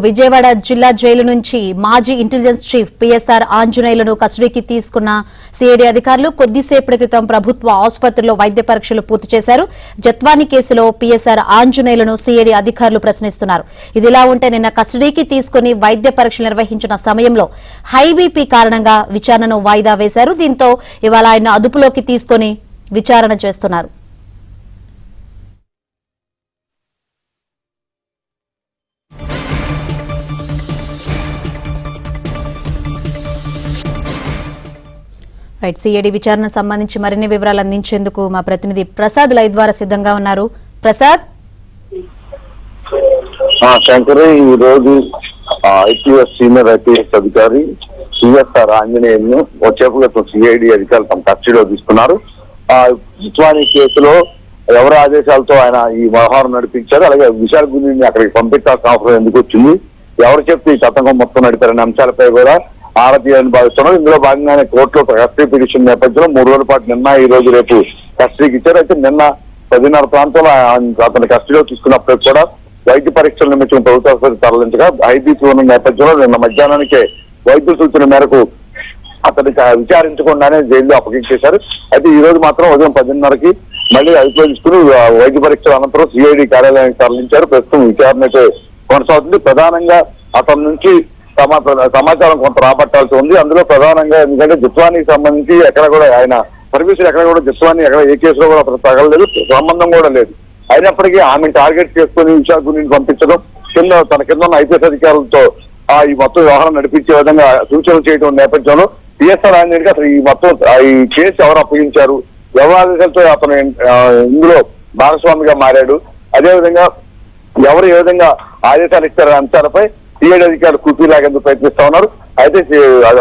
విజయవాడ జిల్లా జైలు నుంచి మాజీ ఇంటెలిజెన్స్ చీఫ్ పిఎస్ఆర్ ఆంజనేయులను కస్టడీకి తీసుకున్న సిఐడి అధికారులు కొద్దిసేపటి క్రితం ప్రభుత్వ ఆసుపత్రిలో వైద్య పరీక్షలు పూర్తి చేశారు. జత్వాని కేసులో పిఎస్ఆర్ ఆంజనేయులను సిఐడి అధికారులు ప్రశ్నిస్తున్నారు. ఇదిలా ఉంటే నిన్న కస్టడీకి తీసుకుని వైద్య పరీక్షలు నిర్వహించిన సమయంలో హై బీపీ కారణంగా విచారణను వాయిదా వేశారు. దీంతో ఇవాళ ఆయన అదుపులోకి తీసుకుని విచారణ చేస్తున్నారు. సిఐడి విచారణ సంబంధించి మరిన్ని వివరాలు అందించేందుకు మా ప్రతినిధి ప్రసాద్ లైవ్ ద్వారా సిద్ధంగా ఉన్నారు. ప్రసాద్, ఈ రోజు ఐపీఎస్ సీనియర్ ఐపీఎస్ అధికారి పిఎస్ఆర్ ఆంజనేయులను వచ్చేపు సిఐడి అధికారులు తమ కస్టడీలో తీసుకున్నారు. జిత్వాని కేసులో ఎవరి ఆదేశాలతో ఆయన ఈ వ్యవహారం నడిపించారు, అలాగే విశాఖ గురించి అక్కడికి పంపించాల్సిన అవసరం ఎందుకు వచ్చింది, ఎవరు చెప్తే ఈ తతంగం మొత్తం నడిపారనే అంశాలపై కూడా ఆరతీయాలని భావిస్తున్నారు. ఇందులో భాగంగానే కోర్టులో కస్టడీ పిటిషన్ నేపథ్యంలో 3 రోజుల పాటు నిన్న ఈ రోజు రేపు కస్టడీకి ఇచ్చారు. అయితే నిన్న 10:30 ప్రాంతంలో అతని కస్టడీలో తీసుకున్నప్పుడు కూడా వైద్య పరీక్షల నిమిత్తం ప్రభుత్వ ఆసుపత్రికి తరలించగా ఐబీపీ ఉన్న నేపథ్యంలో నిన్న మధ్యాహ్నానికే వైద్యుల సూచన మేరకు అతన్ని విచారించకుండానే జైల్లో అప్పగించేశారు. అయితే ఈ రోజు మాత్రం ఉదయం 10:30కి మళ్ళీ అదుపులో తీసుకుని వైద్య పరీక్షల అనంతరం సిఐడి కార్యాలయానికి తరలించారు. ప్రస్తుతం విచారణ అయితే కొనసాగుతుంది. ప్రధానంగా అతని నుంచి సమాచారం కొంత రాబట్టాల్సి ఉంది. అందులో ప్రధానంగా ఎందుకంటే జిత్వానికి సంబంధించి ఎక్కడ కూడా ఆయన సర్వీసులు ఎక్కడ కూడా జిత్వాని ఎక్కడ ఏ కేసులో కూడా అతను తగలలేదు, సంబంధం కూడా లేదు. అయినప్పటికీ ఆమెను టార్గెట్ చేసుకుని విశాఖ గురించి పంపించడం, తన కింద ఉన్న ఐపీఎస్ అధికారులతో ఈ మొత్తం వ్యవహారం నడిపించే విధంగా సూచనలు చేయడం నేపథ్యంలో పిఎస్ఆర్ ఆంజనేయుడికి అసలు ఈ మొత్తం ఈ కేసు ఎవరు అప్పగించారు, వ్యవహారాలతో అతను ఇందులో భాగస్వామిగా మారాడు, అదేవిధంగా ఎవరు ఏ విధంగా ఆదేశాలు ఇచ్చారనే అంశాలపై సిఐడి అధికారులు కుర్చీలాగేందుకు ప్రయత్నిస్తా ఉన్నారు. అయితే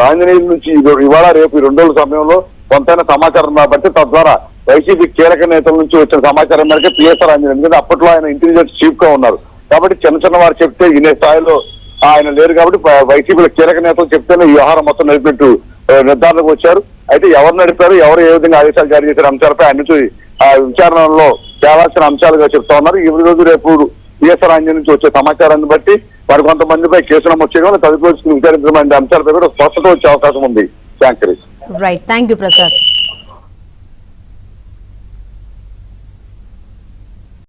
ఆంజనేయుల నుంచి ఇవాళ రేపు 2 రోజుల సమయంలో కొంతైనా సమాచారం కాబట్టి తద్వారా వైసీపీ కీలక నేతల నుంచి వచ్చిన సమాచారం మేరకు పిఎస్ఆర్ ఆంజనేయులు, ఎందుకంటే అప్పట్లో ఆయన ఇంటెలిజెన్స్ చీఫ్ గా ఉన్నారు కాబట్టి చిన్న వారు చెప్తే వినే స్థాయిలో ఆయన లేరు కాబట్టి వైసీపీలో కీలక నేతలు చెప్తేనే ఈ వ్యవహారం మొత్తం నడిపెట్టు నిర్ధారణకు వచ్చారు. అయితే ఎవరు నడిపారు, ఎవరు ఏ విధంగా ఆదేశాలు జారీ చేసిన అంశాలపై ఆయన నుంచి విచారణలో తేవాల్సిన అంశాలుగా చెప్తా ఉన్నారు. ఈ రోజు రేపు పిఎస్ఆర్ ఆంజనేయుల నుంచి వచ్చే సమాచారాన్ని బట్టి మరి కొంతమందిపై కేసు నమోదు చేయడం, తదుపరి విచారించడం అంశాలపై కూడా స్పష్టత వచ్చే అవకాశం ఉంది. Right, thank you Prasad.